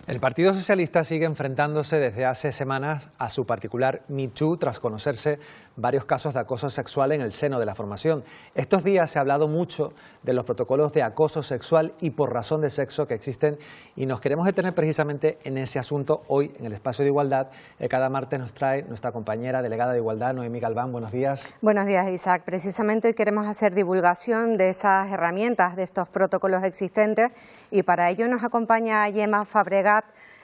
El Partido Socialista sigue enfrentándose desde hace semanas a su particular Me Too tras conocerse varios casos de acoso sexual en el seno de la formación. Estos días se ha hablado mucho de los protocolos de acoso sexual y por razón de sexo que existen y nos queremos detener precisamente en ese asunto hoy en el Espacio de Igualdad. Cada martes nos trae nuestra compañera delegada de Igualdad, Noemí Galván. Buenos días. Buenos días, Isaac. Precisamente hoy queremos hacer divulgación de esas herramientas, de estos protocolos existentes y para ello nos acompaña Gemma Fabregat.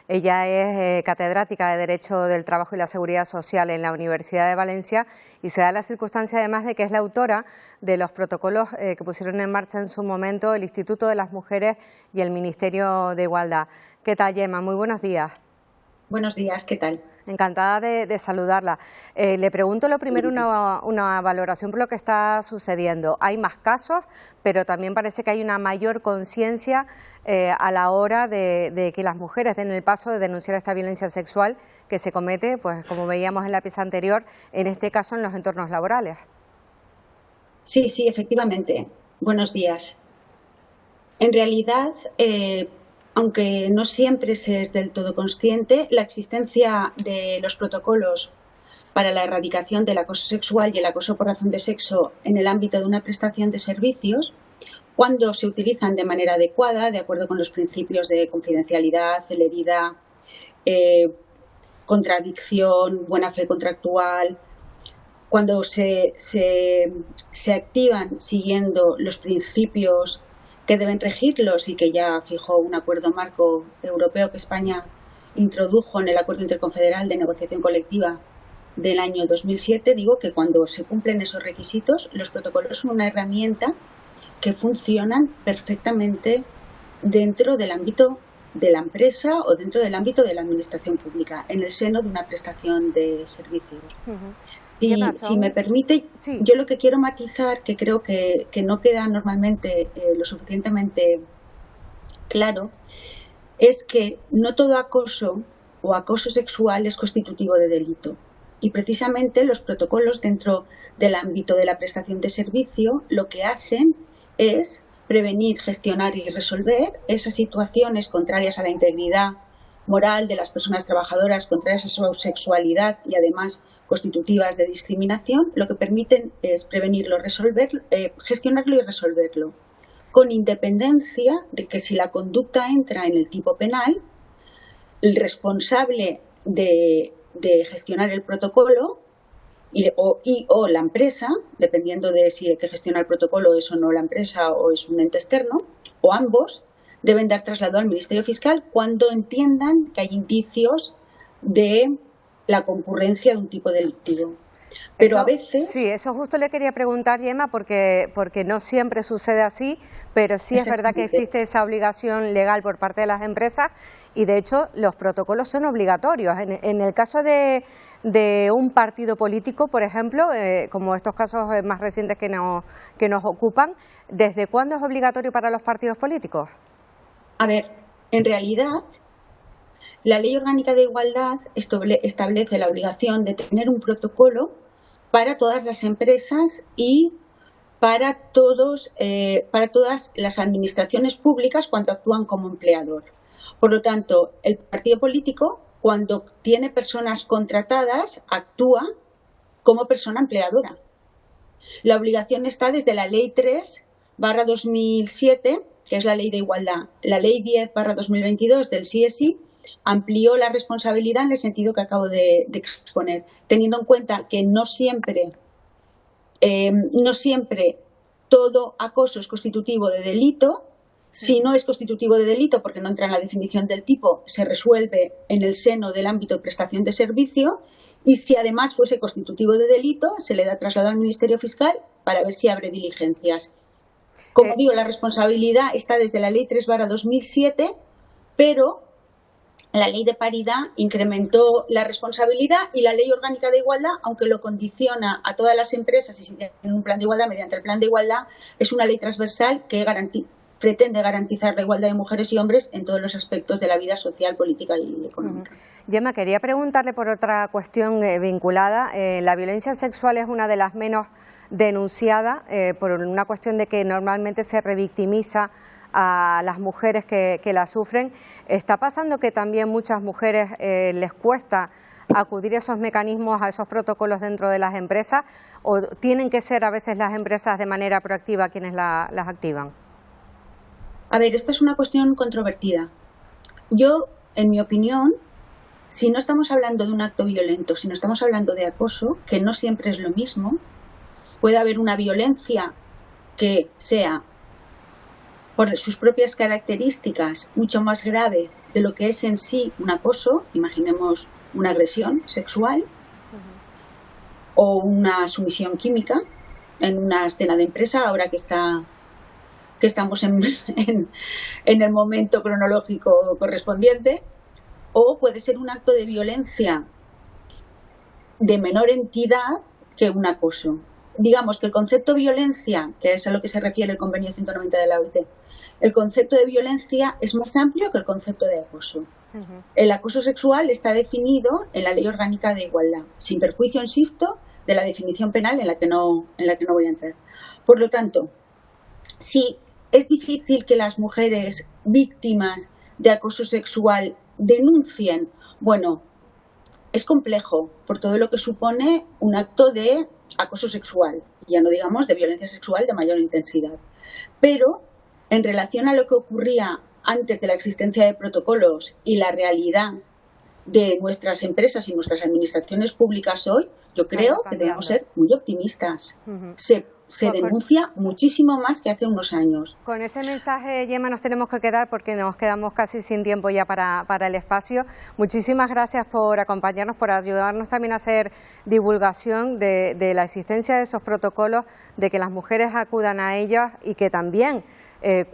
Ella es catedrática de Derecho del Trabajo y la Seguridad Social en la Universidad de Valencia y se da la circunstancia además de que es la autora de los protocolos que pusieron en marcha en su momento el Instituto de las Mujeres y el Ministerio de Igualdad. ¿Qué tal, Gemma? Muy buenos días. Buenos días, ¿qué tal? Encantada de saludarla. Le pregunto lo primero una valoración por lo que está sucediendo. Hay más casos, pero también parece que hay una mayor conciencia a la hora de que las mujeres den el paso de denunciar esta violencia sexual que se comete, pues como veíamos en la pieza anterior, en este caso en los entornos laborales. Sí, efectivamente. Buenos días. En realidad, aunque no siempre se es del todo consciente, la existencia de los protocolos para la erradicación del acoso sexual y el acoso por razón de sexo en el ámbito de una prestación de servicios, cuando se utilizan de manera adecuada, de acuerdo con los principios de confidencialidad, celeridad, contradicción, buena fe contractual, cuando se activan siguiendo los principios que deben regirlos y que ya fijó un acuerdo marco europeo que España introdujo en el Acuerdo Interconfederal de Negociación Colectiva del año 2007, digo que cuando se cumplen esos requisitos, los protocolos son una herramienta que funcionan perfectamente dentro del ámbito de la empresa o dentro del ámbito de la administración pública, en el seno de una prestación de servicios. Si me permite, sí. Yo lo que quiero matizar, que creo que no queda normalmente lo suficientemente claro, es que no todo acoso o acoso sexual es constitutivo de delito. Y precisamente los protocolos dentro del ámbito de la prestación de servicio lo que hacen es prevenir, gestionar y resolver esas situaciones contrarias a la integridad moral de las personas trabajadoras, contrarias a su sexualidad y además constitutivas de discriminación. Lo que permiten es prevenirlo, gestionarlo y resolverlo, con independencia de que si la conducta entra en el tipo penal, el responsable de gestionar el protocolo o la empresa, dependiendo de si el que gestiona el protocolo es o no la empresa o es un ente externo, o ambos, deben dar traslado al Ministerio Fiscal cuando entiendan que hay indicios de la concurrencia de un tipo delictivo. Pero a veces... Sí, eso justo le quería preguntar, Gemma, porque no siempre sucede así, pero sí es verdad que existe esa obligación legal por parte de las empresas y, de hecho, los protocolos son obligatorios. En el caso de un partido político, por ejemplo, como estos casos más recientes que nos ocupan, ¿desde cuándo es obligatorio para los partidos políticos? A ver, en realidad, la Ley Orgánica de Igualdad establece la obligación de tener un protocolo para todas las empresas y para todas las administraciones públicas cuando actúan como empleador. Por lo tanto, el partido político, cuando tiene personas contratadas, actúa como persona empleadora. La obligación está desde la Ley 3/2007, que es la Ley de Igualdad. La Ley 10/2022 del CSI amplió la responsabilidad en el sentido que acabo de exponer, teniendo en cuenta que no siempre todo acoso es constitutivo de delito. Si no es constitutivo de delito porque no entra en la definición del tipo, se resuelve en el seno del ámbito de prestación de servicio, y si además fuese constitutivo de delito, se le da traslado al Ministerio Fiscal para ver si abre diligencias. Como digo, la responsabilidad está desde la Ley 3/2007, pero la Ley de Paridad incrementó la responsabilidad y la Ley Orgánica de Igualdad, aunque lo condiciona a todas las empresas y si tienen un plan de igualdad mediante el plan de igualdad, es una ley transversal que pretende garantizar la igualdad de mujeres y hombres en todos los aspectos de la vida social, política y económica. Gemma, quería preguntarle por otra cuestión vinculada. La violencia sexual es una de las menos denunciadas por una cuestión de que normalmente se revictimiza a las mujeres que la sufren. ¿Está pasando que también muchas mujeres les cuesta acudir a esos mecanismos, a esos protocolos dentro de las empresas, o tienen que ser a veces las empresas de manera proactiva quienes las activan? A ver, esta es una cuestión controvertida. Yo, en mi opinión, si no estamos hablando de un acto violento, si no estamos hablando de acoso, que no siempre es lo mismo, puede haber una violencia que sea, por sus propias características, mucho más grave de lo que es en sí un acoso, imaginemos una agresión sexual o una sumisión química en una escena de empresa, ahora que estamos en el momento cronológico correspondiente, o puede ser un acto de violencia de menor entidad que un acoso. Digamos que el concepto violencia, que es a lo que se refiere el convenio 190 de la OIT, el concepto de violencia es más amplio que el concepto de acoso. El acoso sexual está definido en la Ley Orgánica de Igualdad, sin perjuicio, insisto, de la definición penal en la que no voy a entrar. Por lo tanto, si es difícil que las mujeres víctimas de acoso sexual denuncien, bueno, es complejo por todo lo que supone un acto de acoso sexual, ya no digamos de violencia sexual de mayor intensidad. Pero en relación a lo que ocurría antes de la existencia de protocolos y la realidad de nuestras empresas y nuestras administraciones públicas hoy, yo creo que debemos ser muy optimistas. Se denuncia muchísimo más que hace unos años. Con ese mensaje, Gemma, nos tenemos que quedar porque nos quedamos casi sin tiempo ya para el espacio. Muchísimas gracias por acompañarnos, por ayudarnos también a hacer divulgación de la existencia de esos protocolos, de que las mujeres acudan a ellos y que también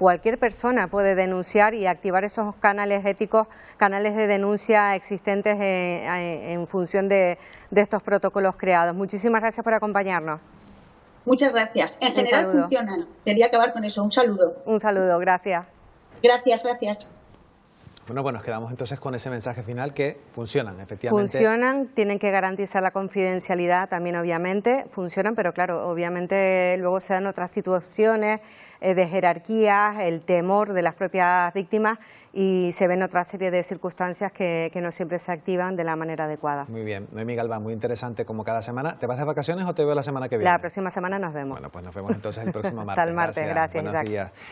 cualquier persona puede denunciar y activar esos canales éticos, canales de denuncia existentes en función de estos protocolos creados. Muchísimas gracias por acompañarnos. Muchas gracias. En general funcionan. Quería acabar con eso. Un saludo. Un saludo. Gracias. Gracias, gracias. Bueno, pues nos quedamos entonces con ese mensaje final que funcionan, efectivamente. Funcionan, tienen que garantizar la confidencialidad también, obviamente, funcionan, pero claro, obviamente luego se dan otras situaciones de jerarquías, el temor de las propias víctimas y se ven otra serie de circunstancias que no siempre se activan de la manera adecuada. Muy bien, Noemí Galván, muy interesante como cada semana. ¿Te vas de vacaciones o te veo la semana que viene? La próxima semana nos vemos. Bueno, pues nos vemos entonces el próximo martes. Hasta el martes, gracias Buenos Isaac. días.